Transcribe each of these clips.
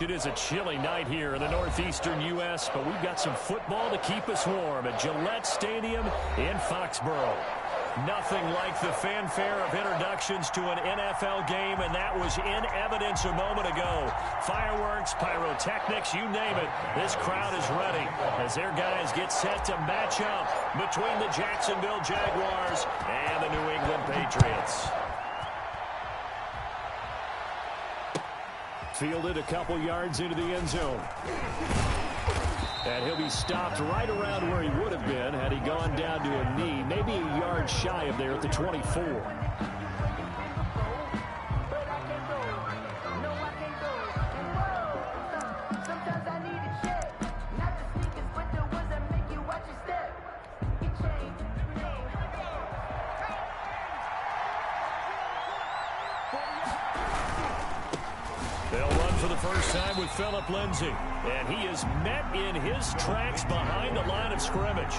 It is a chilly night here in the northeastern U.S., but we've got some football to keep us warm at Gillette Stadium in Foxborough. Nothing like the fanfare of introductions to an NFL game, and that was in evidence a moment ago. Fireworks, pyrotechnics, you name it. This crowd is ready as their guys get set to match up between the Jacksonville Jaguars and the New England Patriots. Fielded a couple yards into the end zone. And he'll be stopped right around where he would have been had he gone down to a knee, maybe a yard shy of there at the 24. First time with Phillip Lindsay, and he is met in his tracks behind the line of scrimmage.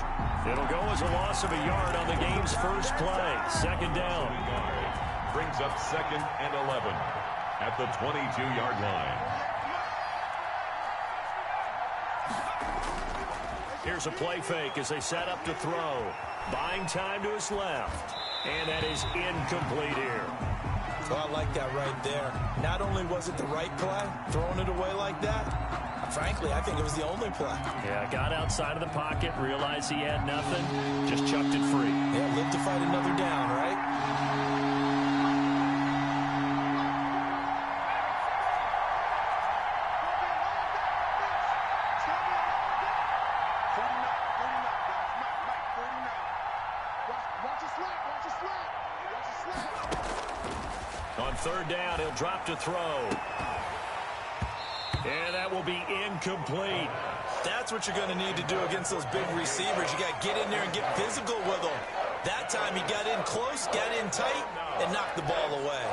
It'll go as a loss of a yard on the game's first play. Second down. Brings up 2nd and 11 at the 22-yard line. Here's a play fake as they set up to throw. Buying time to his left, and that is incomplete here. Well, I like that right there. Not only was it the right play, throwing it away like that, frankly, I think it was the only play. Yeah, got outside of the pocket, realized he had nothing, just chucked it free. Yeah, live to fight another down, right? Third down, he'll drop to throw. And that will be incomplete. That's what you're going to need to do against those big receivers. You got to get in there and get physical with them. That time he got in close, got in tight, and knocked the ball away.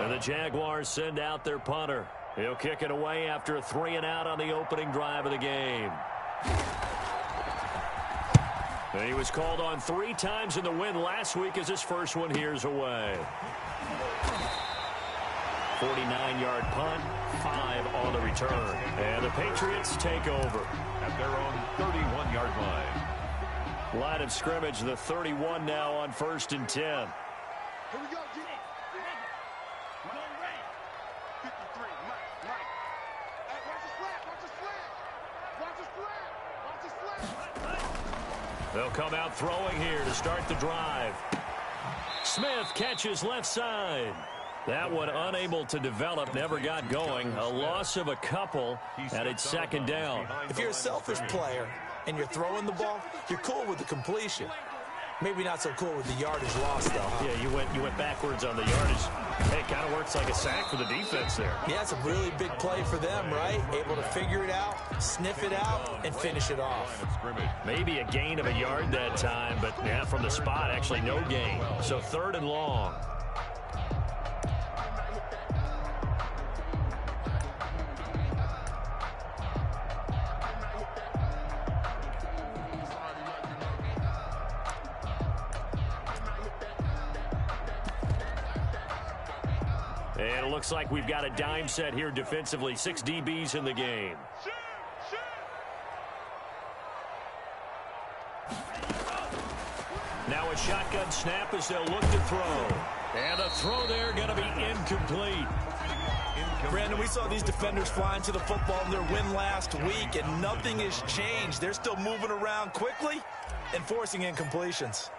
And the Jaguars send out their punter. He'll kick it away after a 3-and-out on the opening drive of the game. And he was called on 3 times in the win last week as his first one here's away. 49-yard punt, 5 on the return. And the Patriots take over at their own 31-yard line. Line of scrimmage, the 31 now on 1st and 10. Here we go, G. We're going right. 53, Mike. Hey, watch the slap. They'll come out throwing here to start the drive. Smith catches left side. That one unable to develop, never got going. A loss of a couple, and it's second down. If you're a selfish player and you're throwing the ball, you're cool with the completion. Maybe not so cool with the yardage loss, though. Huh? Yeah, you went backwards on the yardage. Hey, it kind of works like a sack for the defense there. Yeah, it's a really big play for them, right? Able to figure it out, sniff it out, and finish it off. Maybe a gain of a yard that time, but yeah, from the spot, actually no gain. So 3rd and long. And it looks like we've got a dime set here defensively. 6 DBs in the game. Now a shotgun snap as they'll look to throw. And a throw there going to be incomplete. Brandon, we saw these defenders flying to the football in their win last week, and nothing has changed. They're still moving around quickly and forcing incompletions.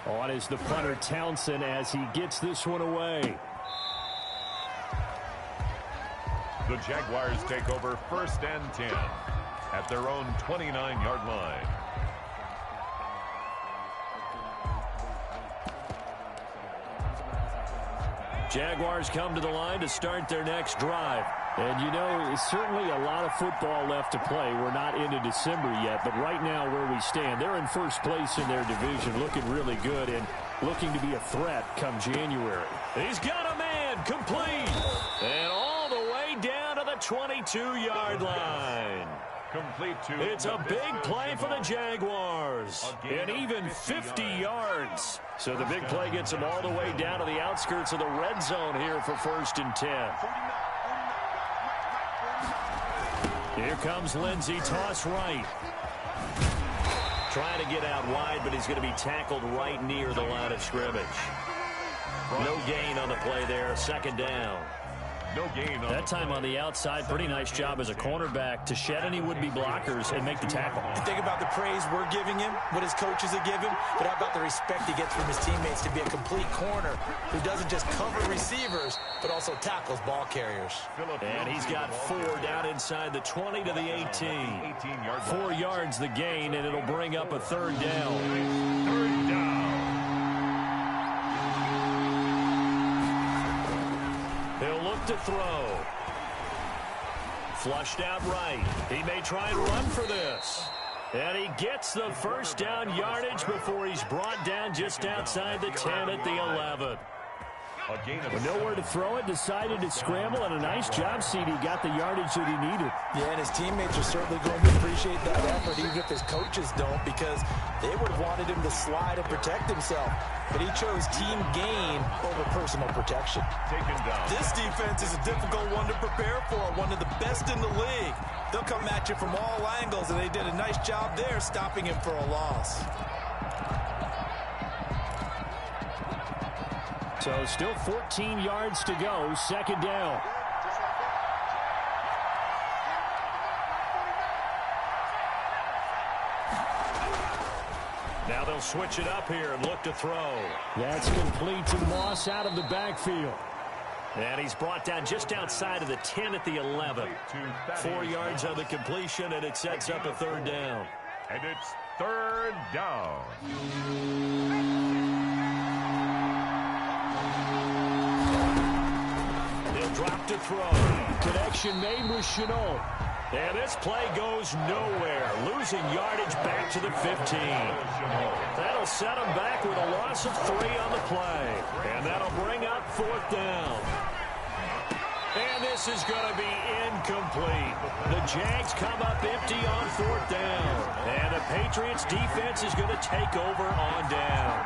On is the punter Townsend as he gets this one away. The Jaguars take over 1st and 10 at their own 29-yard line. Jaguars come to the line to start their next drive. And, you know, certainly a lot of football left to play. We're not into December yet, but right now where we stand, they're in first place in their division, looking really good and looking to be a threat come January. He's got a man, complete, and all the way down to the 22-yard line. Complete to It's a big play for the Jaguars. And even 50 yards. So the big play gets them all the way down to the outskirts of the red zone here for 1st and 10. Here comes Lindsey, toss right. Trying to get out wide, but he's going to be tackled right near the line of scrimmage. No gain on the play there, 2nd down. No gain on that time on the outside. Pretty nice job as a cornerback to shed any would-be blockers and make the tackle. You think about the praise we're giving him, what his coaches have given him, but how about the respect he gets from his teammates to be a complete corner who doesn't just cover receivers, but also tackles ball carriers. And he's got 4 down inside the 20 to the 18. 4 yards the gain, and it'll bring up a 3rd down. 3rd down. He'll look to throw. Flushed out right. He may try and run for this. And he gets the 1st down yardage before he's brought down just outside the 10 at the 11. With nowhere to throw it, decided to scramble, and a nice job, CD. Got the yardage that he needed. Yeah, and his teammates are certainly going to appreciate that effort, even if his coaches don't, because they would have wanted him to slide and protect himself. But he chose team gain over personal protection. Taken down. This defense is a difficult one to prepare for, one of the best in the league. They'll come at you from all angles, and they did a nice job there stopping him for a loss. So still 14 yards to go, 2nd down. Now they'll switch it up here and look to throw. That's complete to Moss out of the backfield. And he's brought down just outside of the 10 at the 11. 4 yards on the completion, and it sets up a 3rd down. And it's 3rd down. Drop to throw. Connection made with Chenault. And this play goes nowhere. Losing yardage back to the 15. That'll set him back with a loss of 3 on the play. And that'll bring up 4th down. And this is going to be incomplete. The Jags come up empty on 4th down. And the Patriots defense is going to take over on down.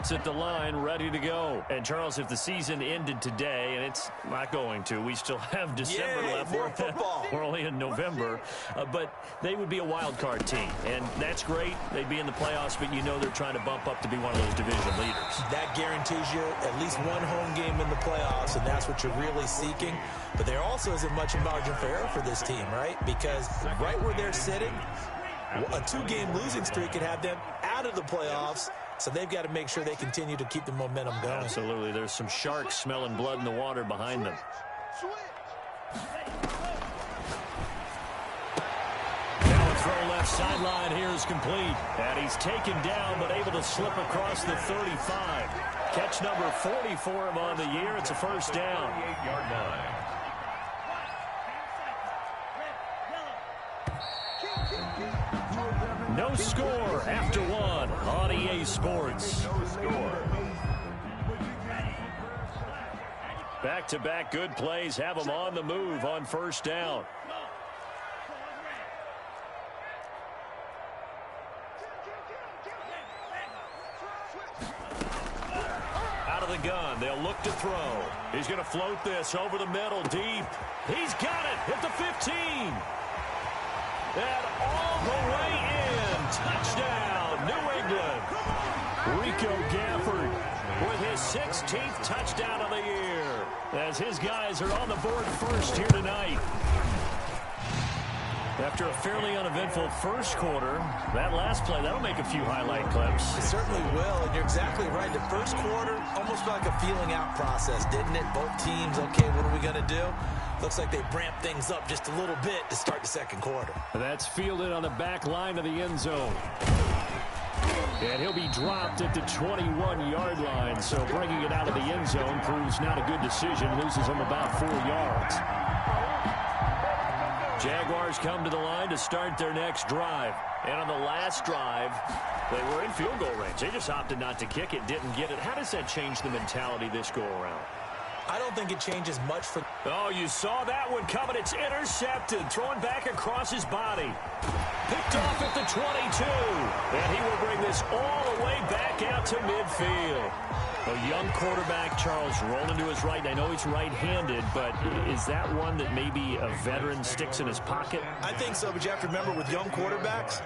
At the line, ready to go. And Charles, if the season ended today, and it's not going to, we still have December left. More football. We're only in November, but they would be a wild card team, and that's great. They'd be in the playoffs, but you know they're trying to bump up to be one of those division leaders. That guarantees you at least one home game in the playoffs, and that's what you're really seeking. But there also isn't much margin for error for this team, right? Because right where they're sitting, a 2-game losing streak could have them out of the playoffs. So they've got to make sure they continue to keep the momentum going. Absolutely. There's some sharks smelling blood in the water behind them. Now a throw left sideline here is complete. And he's taken down but able to slip across the 35. Catch number 40 for him on the year. It's a 1st down. 8-yard line. No score after 1 on EA Sports. No score. Back-to-back good plays have them on the move on 1st down. Out of the gun, they'll look to throw. He's going to float this over the middle deep. He's got it at the 15. And all the way in. Touchdown, New England. Rico Gafford with his 16th touchdown of the year. As his guys are on the board first here tonight. After a fairly uneventful first quarter, that last play, that'll make a few highlight clips. It certainly will, and you're exactly right. The first quarter, almost like a feeling out process, didn't it? Both teams, okay, what are we going to do? Looks like they ramped things up just a little bit to start the second quarter. That's fielded on the back line of the end zone. And he'll be dropped at the 21-yard line, so bringing it out of the end zone proves not a good decision. Loses him about 4 yards. Jaguars come to the line to start their next drive. And on the last drive, they were in field goal range. They just opted not to kick it, didn't get it. How does that change the mentality this go around? I don't think it changes much for... Oh, you saw that one coming. It's intercepted. Throwing back across his body. Picked off at the 22. And he will bring this all the way back out to midfield. A young quarterback, Charles, rolling to his right. I know he's right-handed, but is that one that maybe a veteran sticks in his pocket? I think so, but you have to remember with young quarterbacks,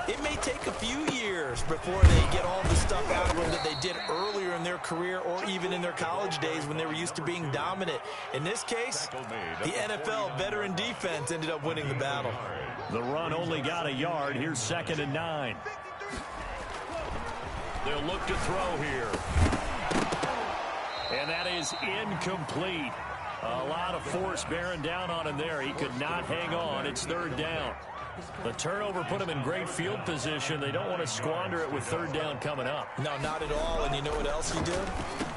it may take a few years before they get all the stuff out of them that they did earlier in their career or even in their college days when they were used to being dominant. In this case, the NFL veteran defense ended up winning the battle. The run only got a yard. Here's 2nd and 9. They'll look to throw here. And that is incomplete. A lot of force bearing down on him there. He could not hang on. It's 3rd down. The turnover put him in great field position. They don't want to squander it with 3rd down coming up. No, not at all. And you know what else you do?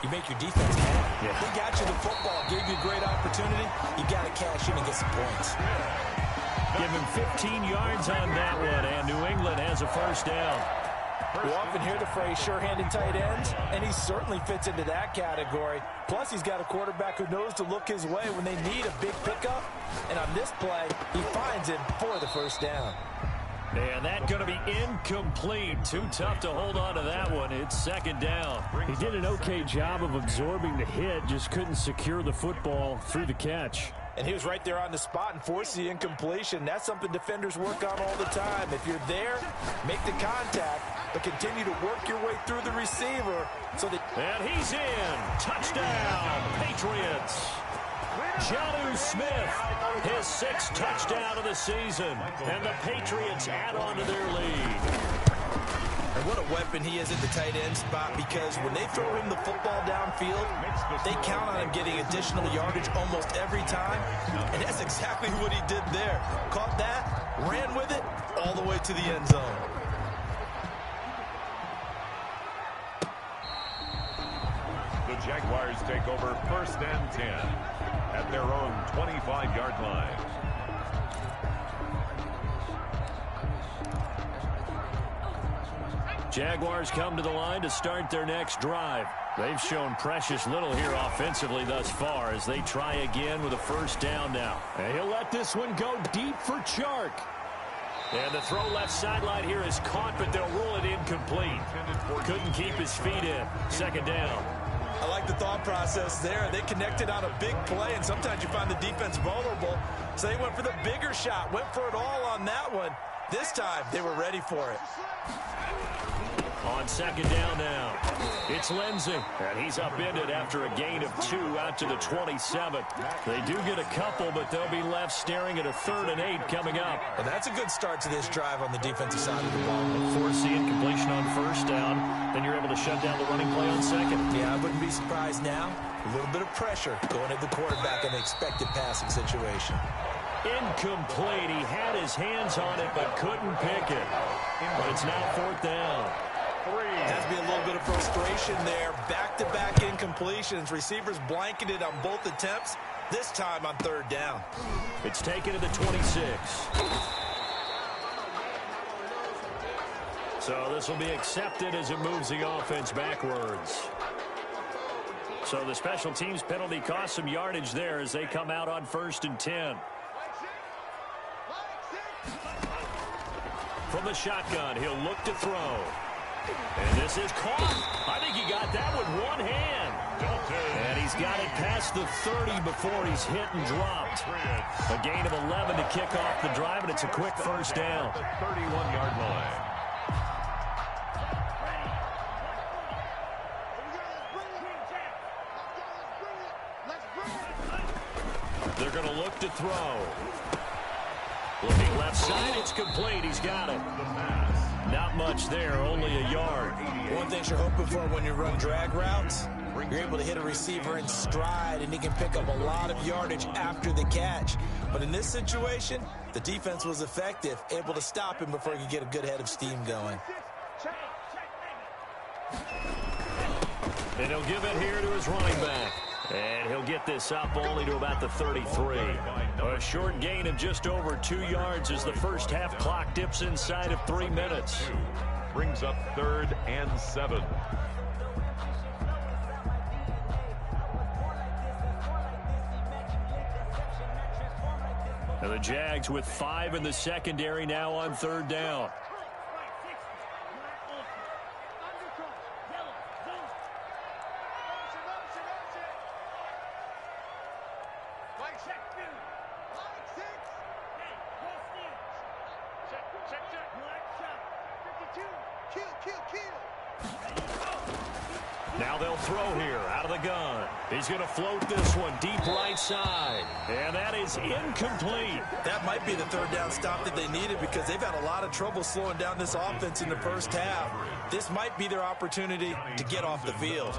You make your defense count. Yeah. They got you the football, gave you a great opportunity. You got to cash in and get some points. Give him 15 yards on that one, and New England has a 1st down. We often hear the phrase sure-handed tight ends, and he certainly fits into that category. Plus, he's got a quarterback who knows to look his way when they need a big pickup. And on this play, he finds him for the 1st down. And that's going to be incomplete. Too tough to hold on to that one. It's 2nd down. He did an okay job of absorbing the hit, just couldn't secure the football through the catch. And he was right there on the spot and forced the incompletion. That's something defenders work on all the time. If you're there, make the contact, but continue to work your way through the receiver. And he's in. Touchdown, Patriots. Jonnu Smith, his 6th touchdown of the season. And the Patriots add on to their lead. And what a weapon he is at the tight end spot, because when they throw him the football downfield, they count on him getting additional yardage almost every time. And that's exactly what he did there. Caught that, ran with it, all the way to the end zone. The Jaguars take over 1st and 10 at their own 25-yard line. Jaguars come to the line to start their next drive. They've shown precious little here offensively thus far as they try again with a 1st down now. And he'll let this one go deep for Chark. And the throw left sideline here is caught, but they'll rule it incomplete. Couldn't keep his feet in. 2nd down. I like the thought process there. They connected on a big play, and sometimes you find the defense vulnerable. So they went for the bigger shot, went for it all on that one. This time, they were ready for it. On 2nd down now, it's Lindsey, and he's upended after a gain of 2 out to the 27. They do get a couple, but they'll be left staring at a 3rd and 8 coming up. Well, that's a good start to this drive on the defensive side of the ball. Force the incompletion on 1st down, then you're able to shut down the running play on 2nd. Yeah, I wouldn't be surprised now. A little bit of pressure going at the quarterback in the expected passing situation. Incomplete. He had his hands on it, but couldn't pick it. But it's now 4th down. Has to be a little bit of frustration there. Back-to-back incompletions. Receivers blanketed on both attempts, this time on 3rd down. It's taken to the 26. So this will be accepted as it moves the offense backwards. So the special teams penalty cost some yardage there as they come out on 1st and 10. From the shotgun, he'll look to throw. And this is caught. I think he got that with one hand. And he's got it past the 30 before he's hit and dropped. A gain of 11 to kick off the drive, and it's a quick 1st down. 31-yard line. They're going to look to throw. Looking left side, it's complete. He's got it. Not much there, only a yard. One thing you're hoping for when you run drag routes, you're able to hit a receiver in stride, and he can pick up a lot of yardage after the catch. But in this situation, the defense was effective, able to stop him before he could get a good head of steam going. And he'll give it here to his running back. And he'll get this up only to about the 33. A short gain of just over 2 yards as the first half clock dips inside of 3 minutes. Brings up 3rd and 7. And the Jags with 5 in the secondary now on 3rd down. Now they'll throw here out of the gun. He's going to float this one deep right side. And that is incomplete. That might be the 3rd down stop that they needed because they've had a lot of trouble slowing down this offense in the first half. This might be their opportunity to get off the field.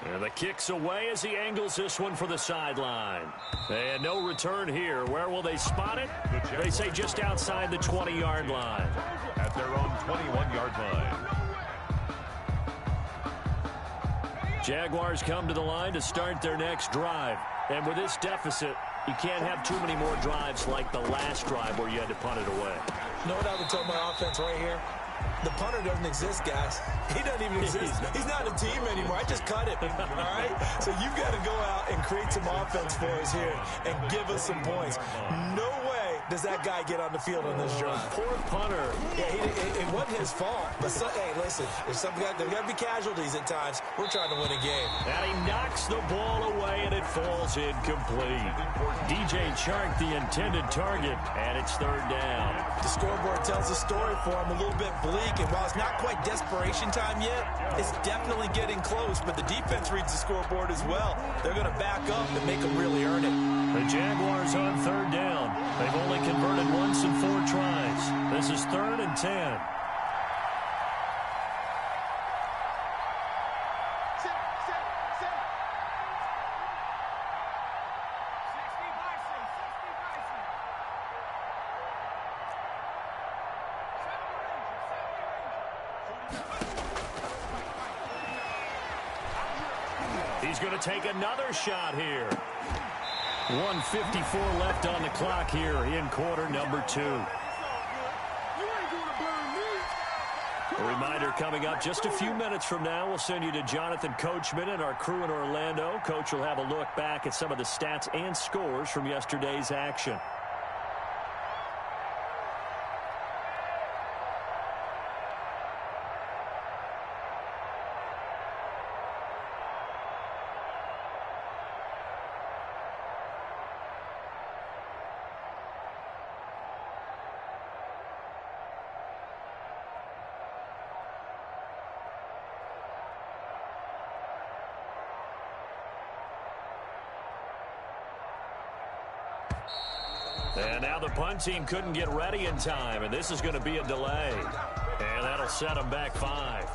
And the kick's away as he angles this one for the sideline. And no return here. Where will they spot it? They say just outside the 20-yard line. At their own 21-yard line. Jaguars come to the line to start their next drive. And with this deficit, you can't have too many more drives like the last drive where you had to punt it away. You know what I would tell my offense right here? The punter doesn't exist, guys. He doesn't even exist. He's not a team anymore. I just cut it, all right? So you've got to go out and create some offense for us here and give us some points. No way does that guy get on the field on this drive. Poor punter. Yeah, it wasn't his fault. But, hey, listen, there's got to be casualties at times. We're trying to win a game. And he knocks the ball away, and it falls incomplete. DJ Chark, the intended target, and it's 3rd down. The scoreboard tells the story for him a little bit bleak, and while it's not quite desperation time yet, it's definitely getting close, but the defense reads the scoreboard as well. They're going to back up and make them really earn it. The Jaguars on 3rd down. They've only converted once in 4 tries. This is 3rd and 10. He's going to take another shot here. 1:54 left on the clock here in quarter number 2. A reminder coming up just a few minutes from now. We'll send you to Jonathan Coachman and our crew in Orlando. Coach will have a look back at some of the stats and scores from yesterday's action. And now the punt team couldn't get ready in time, and this is going to be a delay. And that'll set them back 5.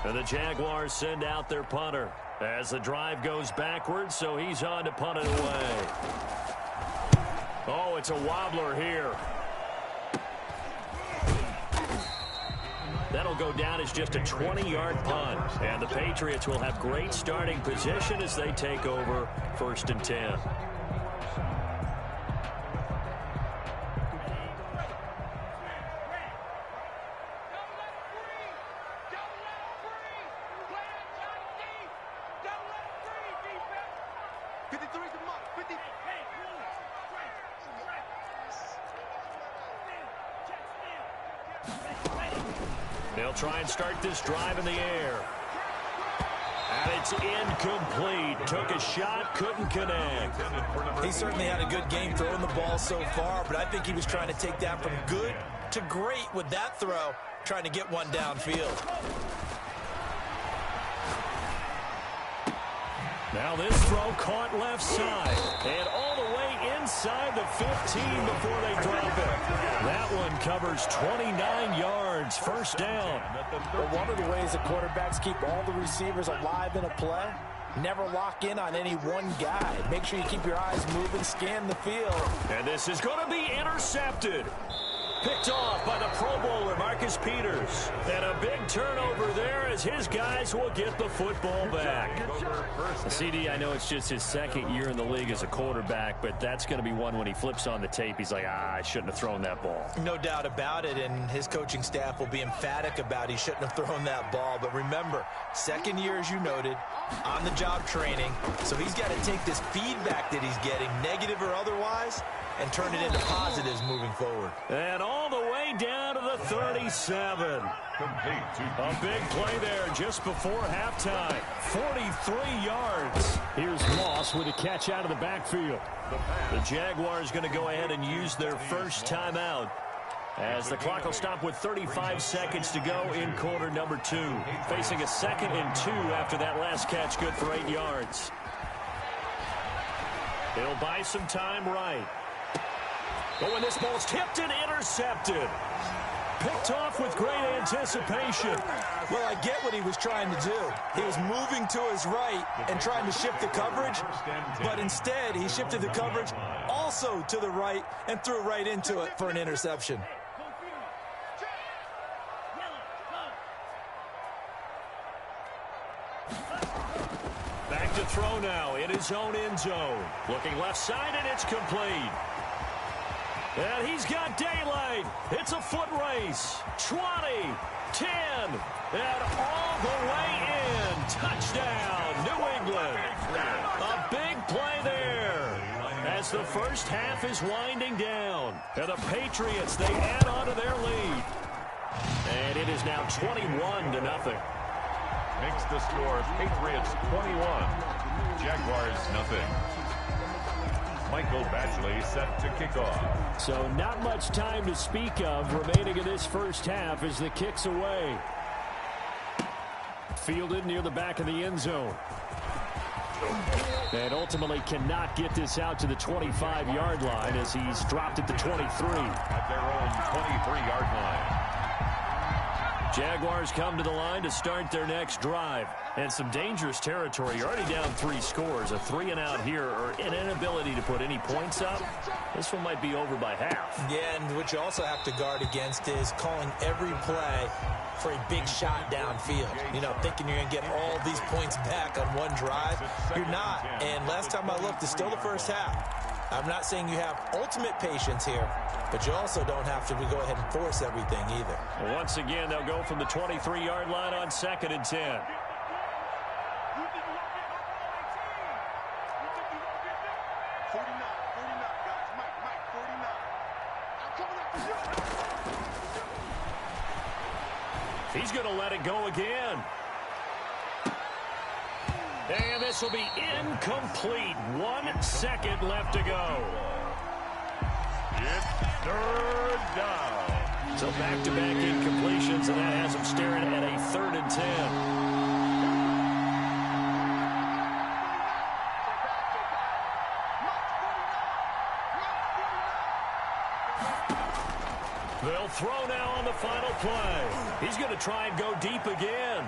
And the Jaguars send out their punter as the drive goes backwards, so he's on to punt it away. Oh, it's a wobbler here. That'll go down as just a 20-yard punt. And the Patriots will have great starting position as they take over 1st and 10. They'll try and start this drive in the air. And it's incomplete. Took a shot, couldn't connect. He certainly had a good game throwing the ball so far, but I think he was trying to take that from good to great with that throw, trying to get one downfield. Now this throw caught left side. And all the way inside the 15 before they drop it. That one covers 29 yards. 1st down. But one of the ways that quarterbacks keep all the receivers alive in a play, never lock in on any one guy. Make sure you keep your eyes moving, scan the field. And this is going to be intercepted. Picked off by the Pro Bowler, Marcus Peters. And a big turnover there as his guys will get the football back. CD, I know it's just his second year in the league as a quarterback, but that's going to be one when he flips on the tape. He's like, I shouldn't have thrown that ball. No doubt about it, and his coaching staff will be emphatic about he shouldn't have thrown that ball. But remember, second year, as you noted, on-the-job training, so he's got to take this feedback that he's getting, negative or otherwise, and turn it into positives moving forward. And all the way down to the 37. A big play there just before halftime. 43 yards. Here's Moss with a catch out of the backfield. The Jaguars going to go ahead and use their first timeout, as the clock will stop with 35 seconds to go in quarter number 2. Facing a 2nd and 2 after that last catch, good for 8 yards. He'll buy some time right. But when this ball's tipped and intercepted. Picked off with great anticipation. Well, I get what he was trying to do. He was moving to his right and trying to shift the coverage, but instead he shifted the coverage also to the right and threw right into it for an interception. Back to throw now in his own end zone. Looking left side, and it's complete. And he's got daylight. It's a foot race. 20, 10, and all the way in. Touchdown, New England. A big play there as the first half is winding down. And the Patriots, they add on to their lead. And it is now 21-0. Makes the score Patriots 21, Jaguars nothing. Michael Badgley set to kick off. So not much time to speak of remaining in this first half as the kick's away. Fielded near the back of the end zone. And ultimately cannot get this out to the 25-yard line as he's dropped at the 23. At their own 23-yard line. Jaguars come to the line to start their next drive. And some dangerous territory. You're already down 3 scores. A 3-and-out here, or an inability to put any points up. This one might be over by half. Yeah, and what you also have to guard against is calling every play for a big shot downfield. You know, thinking you're going to get all these points back on one drive. You're not. And last time I looked, it's still the first half. I'm not saying you have ultimate patience here, but you also don't have to go ahead and force everything either. Once again, they'll go from the 23-yard line on 2nd and 10. He's going to let it go again. And this will be incomplete. 1 second left to go. It's 3rd down. So back-to-back incompletions, and that has him staring at a 3rd and 10. They'll throw now on the final play. He's going to try and go deep again.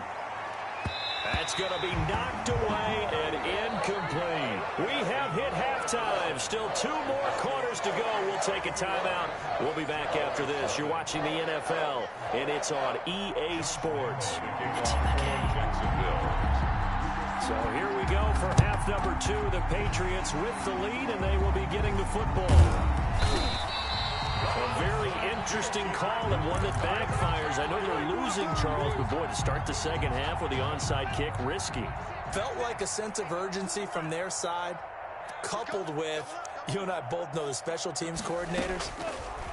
That's going to be knocked away and incomplete. We have hit halftime. Still 2 more quarters to go. We'll take a timeout. We'll be back after this. You're watching the NFL, and it's on EA Sports. So here we go for half number 2. The Patriots with the lead, and they will be getting the football. A very interesting call and one that backfires. I know they're losing, Charles, but boy, to start the second half with the onside kick, risky. Felt like a sense of urgency from their side, coupled with, you and I both know the special teams coordinators.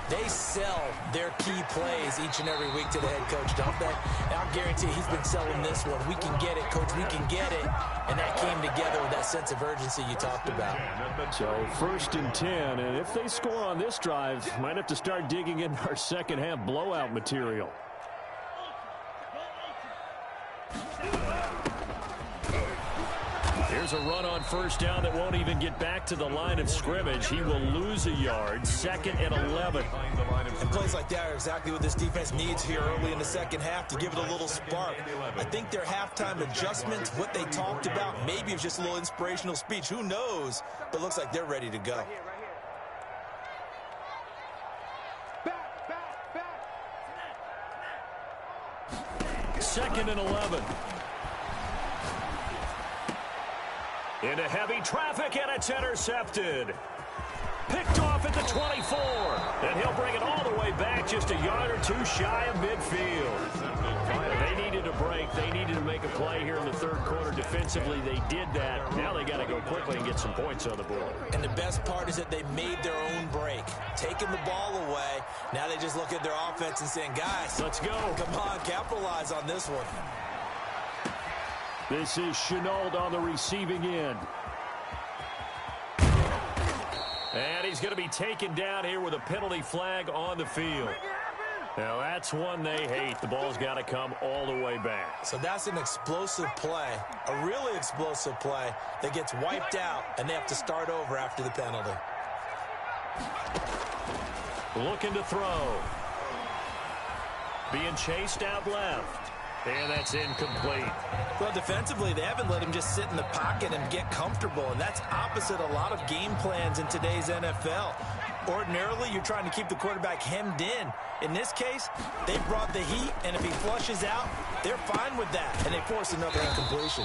They sell their key plays each and every week to the head coach, don't they? And I guarantee he's been selling this one. We can get it, coach, we can get it. And that came together with that sense of urgency you talked about. So 1st and 10, and if they score on this drive, might have to start digging in our second half blowout material. Here's a run on 1st down that won't even get back to the line of scrimmage. He will lose a yard. 2nd and 11. And plays like that are exactly what this defense needs here early in the second half to give it a little spark. I think their halftime adjustments, what they talked about, maybe it's just a little inspirational speech. Who knows? But it looks like they're ready to go. Back. 2nd and 11. Into heavy traffic, and it's intercepted. Picked off at the 24. And he'll bring it all the way back just a yard or two shy of midfield. They needed a break. They needed to make a play here in the third quarter. Defensively, they did that. Now they got to go quickly and get some points on the board. And the best part is that they made their own break. Taking the ball away. Now they just look at their offense and saying, guys, let's go. Come on, capitalize on this one. This is Chenault on the receiving end. And he's going to be taken down here with a penalty flag on the field. Now, that's one they hate. The ball's got to come all the way back. So that's an explosive play, a really explosive play that gets wiped out, and they have to start over after the penalty. Looking to throw. Being chased out left. And that's incomplete. Well, defensively, they haven't let him just sit in the pocket and get comfortable, and that's opposite a lot of game plans in today's NFL. Ordinarily, you're trying to keep the quarterback hemmed in. In this case, they brought the heat, and if he flushes out, they're fine with that, and they force another incompletion.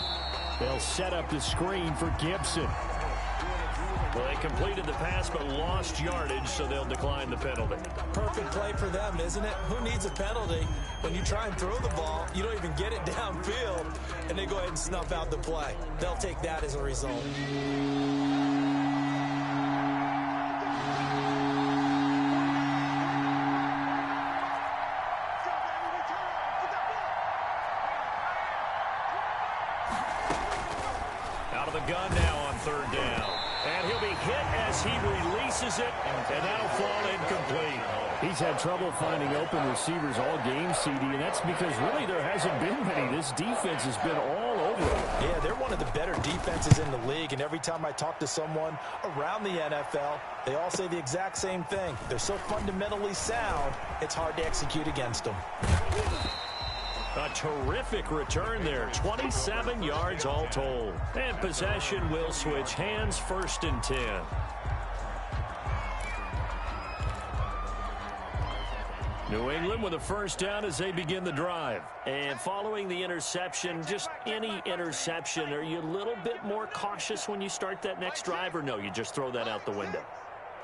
They'll set up the screen for Gibson. Well, they completed the pass but lost yardage, so they'll decline the penalty. Perfect play for them, isn't it? Who needs a penalty? When you try and throw the ball, you don't even get it downfield, and they go ahead and snuff out the play. They'll take that as a result. Out of the gun now on third down. And he'll be hit as he releases it, and that'll fall incomplete. He's had trouble finding open receivers all game, CD, and that's because really there hasn't been many. This defense has been all over it. Yeah, they're one of the better defenses in the league, and every time I talk to someone around the NFL, they all say the exact same thing. They're so fundamentally sound, it's hard to execute against them. A terrific return there. 27 yards all told. And possession will switch hands, 1st and 10. New England with a first down as they begin the drive. And following the interception, just any interception, are you a little bit more cautious when you start that next drive, or no, you just throw that out the window?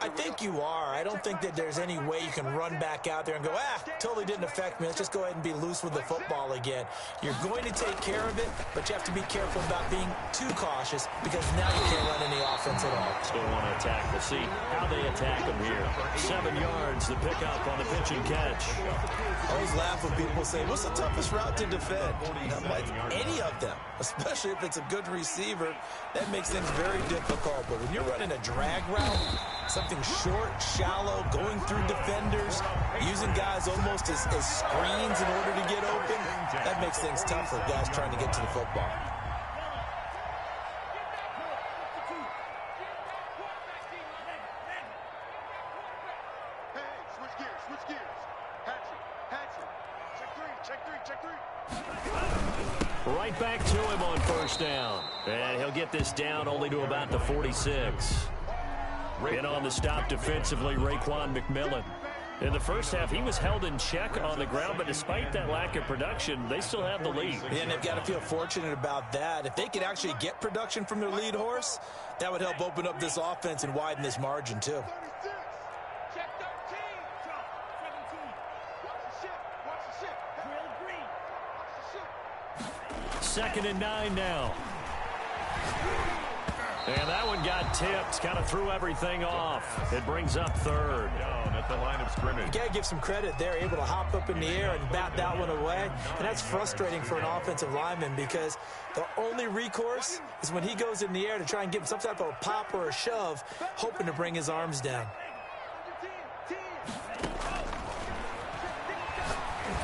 I think you are. I don't think that there's any way you can run back out there and go, totally didn't affect me. Let's just go ahead and be loose with the football again. You're going to take care of it, but you have to be careful about being too cautious because now you can't run any offense at all. Still want to attack. We'll see how they attack them here. 7 yards, the pickup on the pitch and catch. I always laugh when people say, what's the toughest route to defend? I'm like, any of them, especially if it's a good receiver. That makes things very difficult. But when you're running a drag route, something short, shallow, going through defenders, using guys almost as screens in order to get open, that makes things tough for guys trying to get to the football. Hey, switch gears. Check three. Right back to him on first down. And he'll get this down only to about the 46. In on the stop defensively, Raekwon McMillan. In the first half, he was held in check on the ground, but despite that lack of production, they still have the lead. And they've got to feel fortunate about that. If they could actually get production from their lead horse, that would help open up this offense and widen this margin, too. Check 13. 17. Watch the ship. Drill green. Watch the ship. 2nd and 9 now. And that one got tipped, kind of threw everything off. It brings up third. Down at the line of scrimmage. You got to give some credit there, able to hop up in the air and bat that one away. And that's frustrating for an offensive lineman because the only recourse is when he goes in the air to try and give him some type of a pop or a shove, hoping to bring his arms down.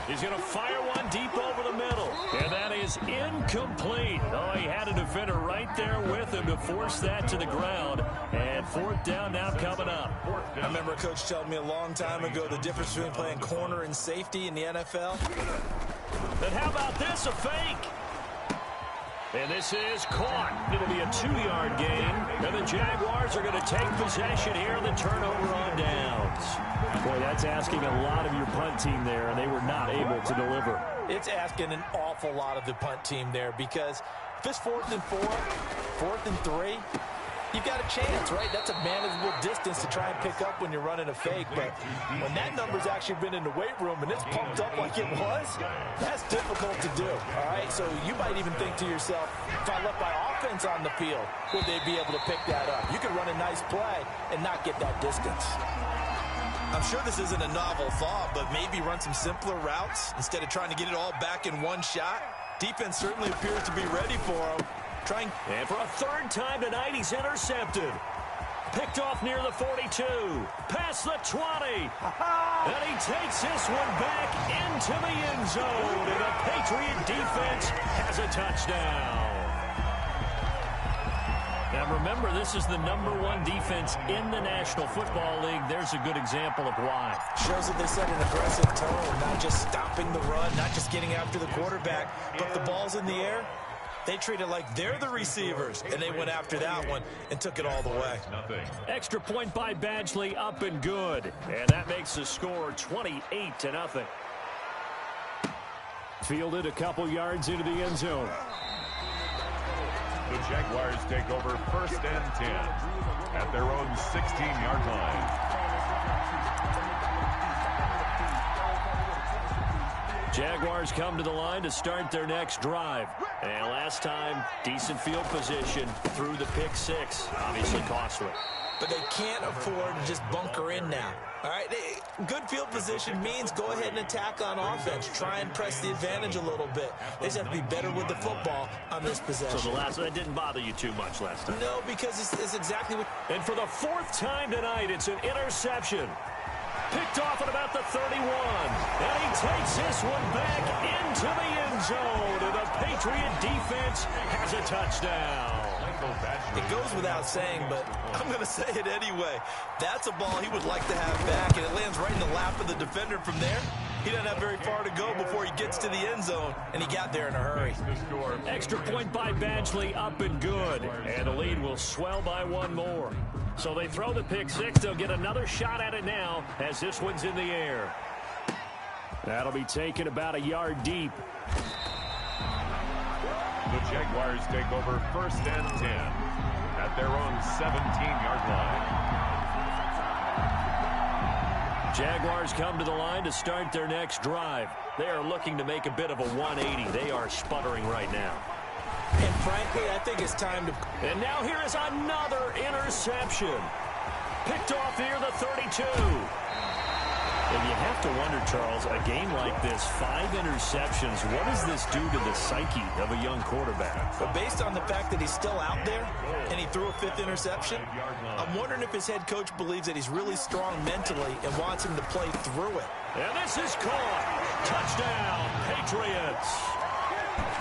He's going to fire one deep over the middle. And that is incomplete. Oh, he had a defender right there with him to force that to the ground. And 4th down now coming up. I remember a coach telling me a long time ago the difference between playing corner and safety in the NFL. But how about this, a fake? And this is caught. It'll be a 2-yard gain. And the Jaguars are going to take possession here on the turnover on downs. Boy, that's asking a lot of your punt team there, and they were not able to deliver. It's asking an awful lot of the punt team there, because if it's 4th and 4, 4th and 3, you've got a chance, right? That's a manageable distance to try and pick up when you're running a fake. But when that number's actually been in the weight room and it's pumped up like it was, that's difficult to do, all right? So you might even think to yourself, if I left my offense on the field, would they be able to pick that up? You could run a nice play and not get that distance. I'm sure this isn't a novel thought, but maybe run some simpler routes instead of trying to get it all back in one shot. Defense certainly appears to be ready for him. And for a 3rd time tonight, he's intercepted. Picked off near the 42. Past the 20. And he takes this one back into the end zone. And the Patriot defense has a touchdown. Now remember, this is the #1 defense in the National Football League. There's a good example of why. Shows that they set an aggressive tone, not just stopping the run, not just getting after the quarterback, but the ball's in the air. They treat it like they're the receivers, and they went after that one and took it all the way. Extra point by Badgley, up and good. And that makes the score 28-0. Fielded a couple yards into the end zone. The Jaguars take over 1st and 10 at their own 16-yard line. Jaguars come to the line to start their next drive. And last time, decent field position through the pick 6. Obviously costly. But they can't afford to just bunker in now. All right, good field position means go ahead and attack on offense. Try and press the advantage a little bit. They just have to be better with the football on this possession. So that didn't bother you too much last time? No, because it's exactly what... And for the 4th time tonight, it's an interception. Picked off at about the 31. And he takes this one back into the end zone. And the Patriot defense has a touchdown. It goes without saying, but I'm going to say it anyway. That's a ball he would like to have back, and it lands right in the lap of the defender from there. He doesn't have very far to go before he gets to the end zone, and he got there in a hurry. Extra point by Badgley, up and good. And the lead will swell by 1 more. So they throw the pick 6. They'll get another shot at it now as this one's in the air. That'll be taken about a yard deep. The Jaguars take over 1st and 10 at their own 17-yard line. Jaguars come to the line to start their next drive. They are looking to make a bit of a 180. They are sputtering right now. And frankly, I think it's time to... And now here is another interception. Picked off near the 32. And you have to wonder, Charles, a game like this, 5 interceptions, what does this do to the psyche of a young quarterback? But based on the fact that he's still out there and he threw a 5th interception, I'm wondering if his head coach believes that he's really strong mentally and wants him to play through it. And this is caught. Touchdown, Patriots.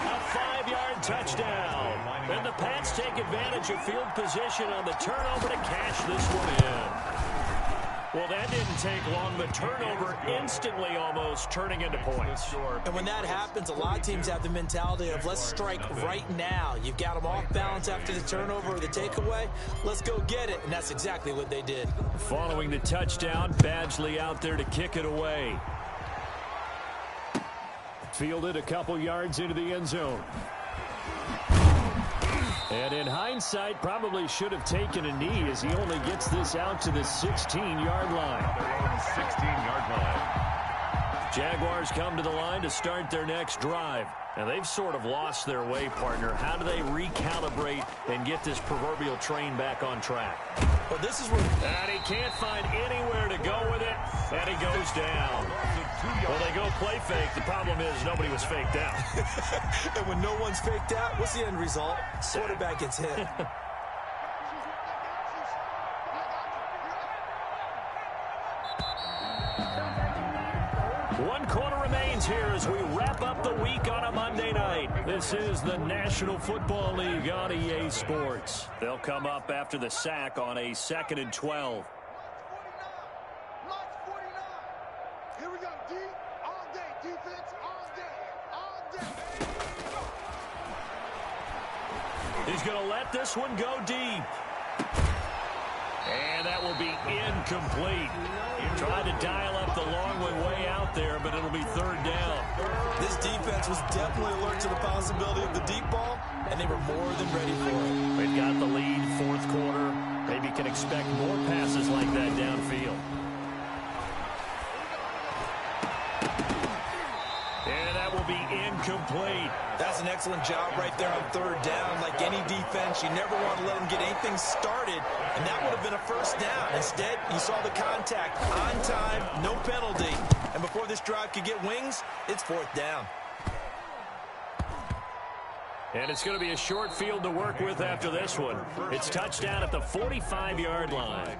A 5-yard touchdown. And the Pats take advantage of field position on the turnover to cash this one in. Well, that didn't take long. The turnover instantly almost turning into points. And when that happens, a lot of teams have the mentality of let's strike right now. You've got them off balance after the turnover or the takeaway. Let's go get it. And that's exactly what they did. Following the touchdown, Badgley out there to kick it away. Fielded a couple yards into the end zone. And in hindsight, probably should have taken a knee as he only gets this out to the 16-yard line. 16-yard line. Jaguars come to the line to start their next drive. And they've sort of lost their way, partner. How do they recalibrate and get this proverbial train back on track? Well, this is where... And he can't find anywhere to go with it, and he goes down. Well, they go play fake. The problem is nobody was faked out. And when no one's faked out, what's the end result? Quarterback gets hit. One quarter remains here as we wrap up the week on a Monday night. This is the National Football League on EA Sports. They'll come up after the sack on a 2nd and 12. Here we go, D. All day. Defense all day. All day. going to let this one go deep. And that will be incomplete. Tried to dial up the long one way out there, but it'll be third down. This defense was definitely alert to the possibility of the deep ball, and they were more than ready for it. They've got the lead, fourth quarter. Maybe can expect more passes like that downfield. And that will be incomplete. That's an excellent job right there on third down. Like any defense, you never want to let them get anything started, and that would have been a first down. Instead, you saw the contact on time, no penalty. And before this drive could get wings, it's fourth down. And it's going to be a short field to work with after this one. It's touchdown at the 45-yard line.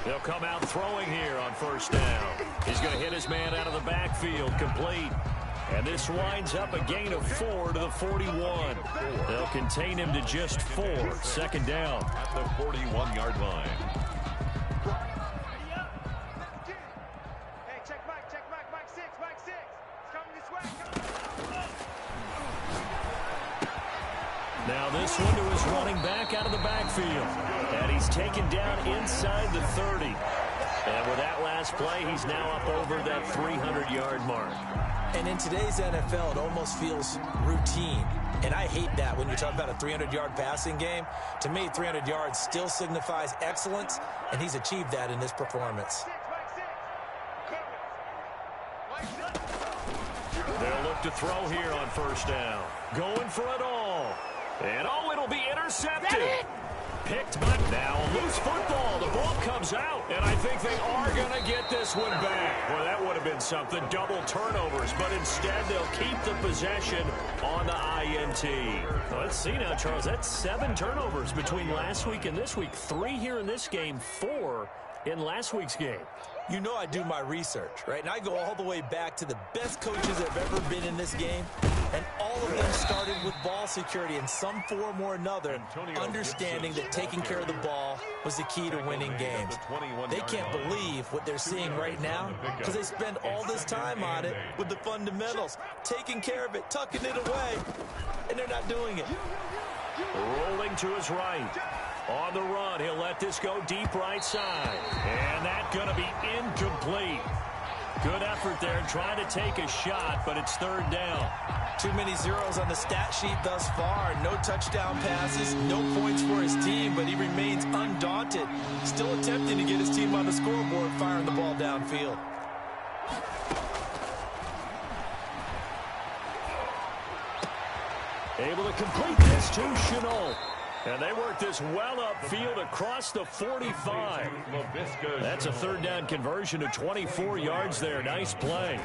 They'll come out throwing here on first down. He's going to hit his man out of the backfield, complete. And this winds up a gain of 4 to the 41. They'll contain him to just 4. Second down at the 41-yard line. Hey, check Mike 6. It's coming this way. Now this one to his running back out of the backfield. And he's taken down inside the 30. And with that last play, he's now up over that 300-yard mark. And in today's NFL, it almost feels routine. And I hate that when you talk about a 300-yard passing game. To me, 300 yards still signifies excellence, and he's achieved that in this performance. They'll look to throw here on first down. Going for it all. And oh, it'll be intercepted. Picked by now a loose football. The ball comes out, and I think they are going to get this one back. Well, that would have been something, double turnovers, but instead they'll keep the possession on the INT. Well, let's see now, Charles. That's 7 turnovers between last week and this week. 3 here in this game, 4 in last week's game. You know I do my research, right? And I go all the way back to the best coaches that have ever been in this game. And all of them started with ball security in some form or another, understanding that taking care of the ball was the key to winning games. They can't believe what they're seeing right now because they spend all this time on it with the fundamentals, taking care of it, tucking it away, and they're not doing it. Rolling to his right. On the run, he'll let this go deep right side. And that's going to be incomplete. Good effort there trying to take a shot, but it's third down. Too many zeros on the stat sheet thus far. No touchdown passes, no points for his team, but he remains undaunted. Still attempting to get his team on the scoreboard, firing the ball downfield. Able to complete this to Chenault. And they work this well upfield across the 45. That's a third down conversion to 24 yards there. Nice play.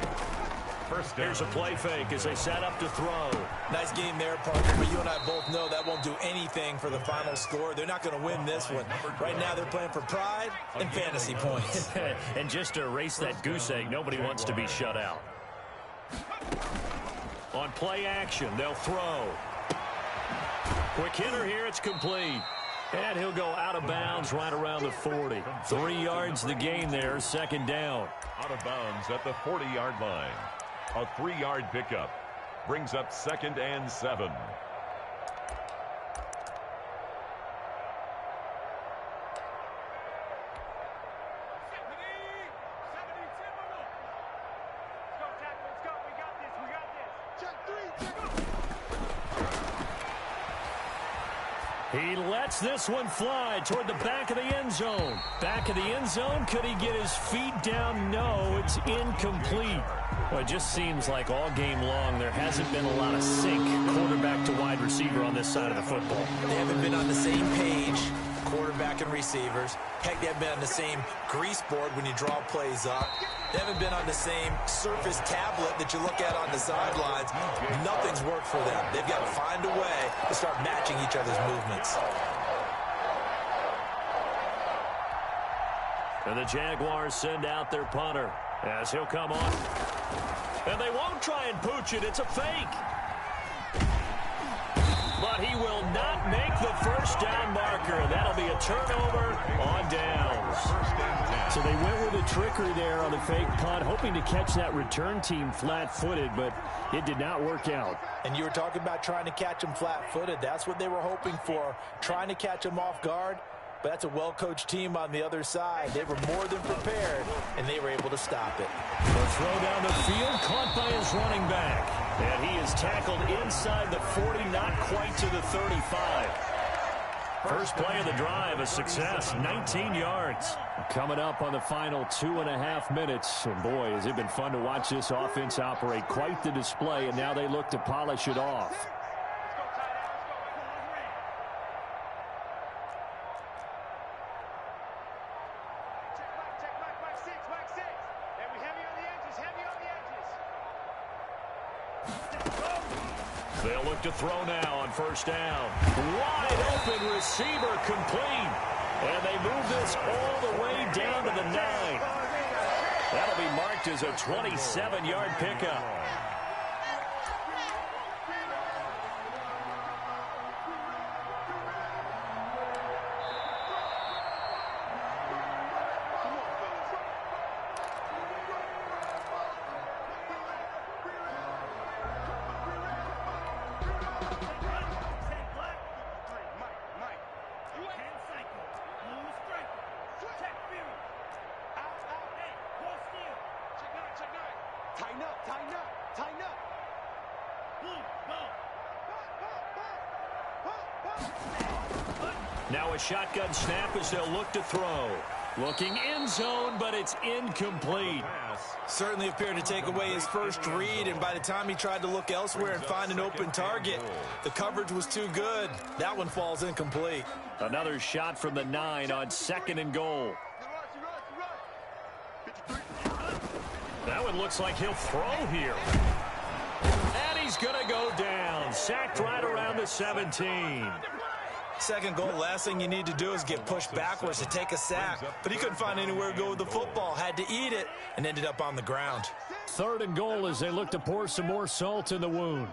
Here's a play fake as they set up to throw. Nice game there, partner, but you and I both know that won't do anything for the final score. They're not going to win this one. Right now they're playing for pride and fantasy points. And just to erase that goose egg, nobody wants to be shut out. On play action, they'll throw. Quick hitter here, it's complete. And he'll go out of bounds right around the 40. 3 yards the gain there, second down. Out of bounds at the 40-yard line. A 3-yard pickup brings up 2nd and 7. He lets this one fly toward the back of the end zone. Back of the end zone, could he get his feet down? No, it's incomplete. Well, it just seems like all game long there hasn't been a lot of sync quarterback to wide receiver on this side of the football. They haven't been on the same page, quarterback and receivers. Heck, they haven't been on the same grease board when you draw plays up. They haven't been on the same surface tablet that you look at on the sidelines. Nothing's worked for them. They've got to find a way to start matching each other's movements. And the Jaguars send out their punter as he'll come on. And they won't try and pooch it. It's a fake. but he will not make the first down marker. That'll be a turnover on downs. So they went with a trickery there on the fake punt, hoping to catch that return team flat-footed, but it did not work out. And you were talking about trying to catch them flat-footed. That's what they were hoping for, trying to catch them off guard. But that's a well-coached team on the other side. They were more than prepared, and they were able to stop it. The throw down the field, caught by his running back. And he is tackled inside the 40, not quite to the 35. First play of the drive, a success, 19 yards. Coming up on the final 2.5 minutes. And boy, has it been fun to watch this offense operate. Quite the display, and now they look to polish it off. They'll look to throw now on first down. Wide open receiver complete. And they move this all the way down to the 9. That'll be marked as a 27-yard pickup. Now a shotgun snap as they'll look to throw. Looking end zone, but it's incomplete. Certainly appeared to take away his first read, and by the time he tried to look elsewhere and find an open target, the coverage was too good. That one falls incomplete. Another shot from the 9 on 2nd and goal. That one looks like he'll throw here. And he's going to go down. Sacked right around the 17. Second goal, last thing you need to do is get pushed backwards to take a sack. But he couldn't find anywhere to go with the football. Had to eat it and ended up on the ground. 3rd and goal as they look to pour some more salt in the wound.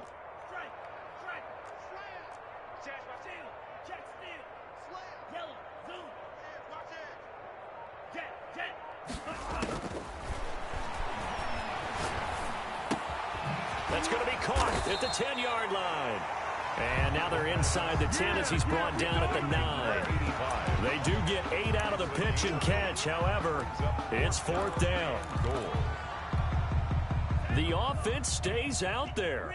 That's going to be caught at the 10-yard line. And now they're inside the 10 as he's brought down at the 9. They do get 8 out of the pitch and catch. However, it's 4th down. The offense stays out there.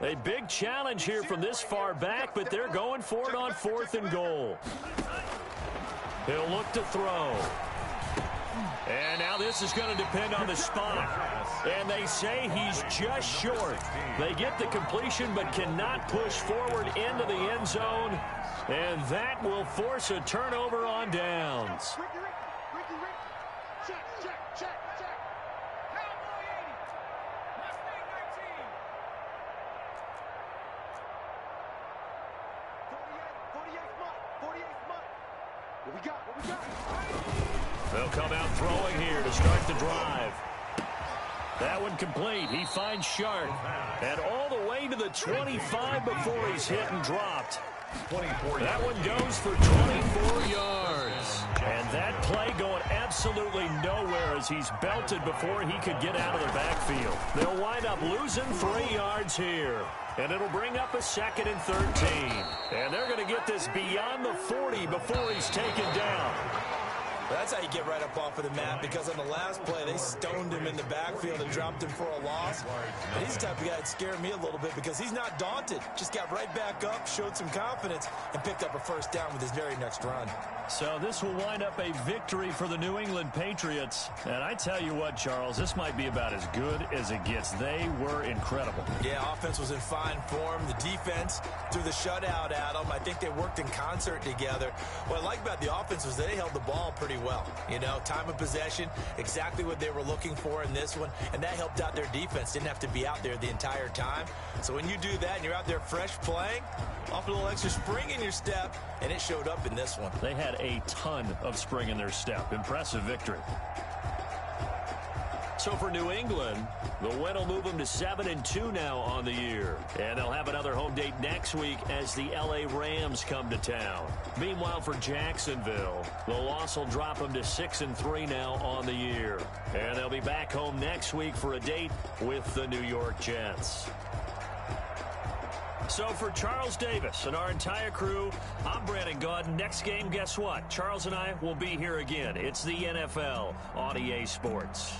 A big challenge here from this far back, but they're going for it on 4th and goal. He'll look to throw. And now this is going to depend on the spot. And they say he's just short. They get the completion but cannot push forward into the end zone. And that will force a turnover on downs. They'll come out throwing here to start the drive. That one complete. He finds Sharp. And all the way to the 25 before he's hit and dropped. That one goes for 24 yards. And that play going absolutely nowhere as he's belted before he could get out of the backfield. They'll wind up losing 3 yards here. And it'll bring up a 2nd and 13. And they're going to get this beyond the 40 before he's taken down. That's how you get right up off of the mat, because on the last play, they stoned him in the backfield and dropped him for a loss. And he's the type of guy that scared me a little bit because he's not daunted. Just got right back up, showed some confidence, and picked up a first down with his very next run. So this will wind up a victory for the New England Patriots. And I tell you what, Charles, this might be about as good as it gets. They were incredible. Yeah, offense was in fine form. The defense threw the shutout at them. I think they worked in concert together. What I like about the offense was they held the ball pretty well. You know, time of possession, exactly what they were looking for in this one, and that helped out their defense. Didn't have to be out there the entire time. So when you do that and you're out there fresh playing, off a little extra spring in your step, and it showed up in this one. They had a ton of spring in their step. Impressive victory. So for New England, the win will move them to 7-2 now on the year. And they'll have another home date next week as the L.A. Rams come to town. Meanwhile, for Jacksonville, the loss will drop them to 6-3 now on the year. And they'll be back home next week for a date with the New York Jets. So for Charles Davis and our entire crew, I'm Brandon Gaudin. Next game, guess what? Charles and I will be here again. It's the NFL on EA Sports.